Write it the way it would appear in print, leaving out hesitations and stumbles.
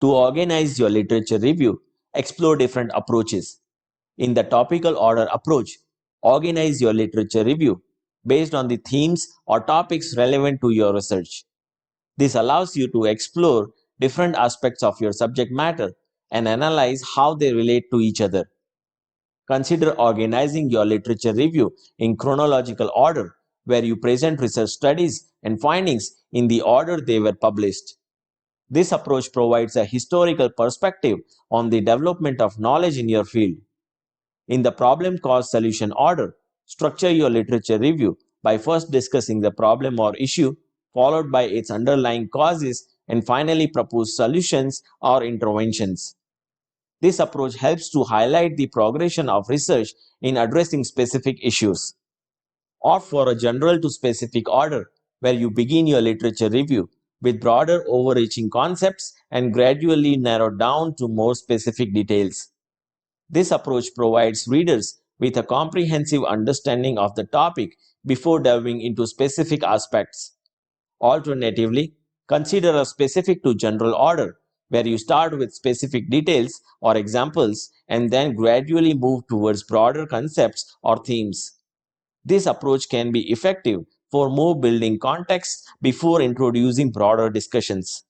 To organize your literature review, explore different approaches. In the topical order approach, organize your literature review based on the themes or topics relevant to your research. This allows you to explore different aspects of your subject matter and analyze how they relate to each other. Consider organizing your literature review in chronological order, where you present research studies and findings in the order they were published. This approach provides a historical perspective on the development of knowledge in your field. In the problem cause solution order, structure your literature review by first discussing the problem or issue, followed by its underlying causes, and finally propose solutions or interventions. This approach helps to highlight the progression of research in addressing specific issues. Or for a general to specific order, where you begin your literature review with broader overreaching concepts and gradually narrow down to more specific details. This approach provides readers with a comprehensive understanding of the topic before delving into specific aspects. Alternatively, consider a specific to general order, where you start with specific details or examples and then gradually move towards broader concepts or themes. This approach can be effective for more building context before introducing broader discussions.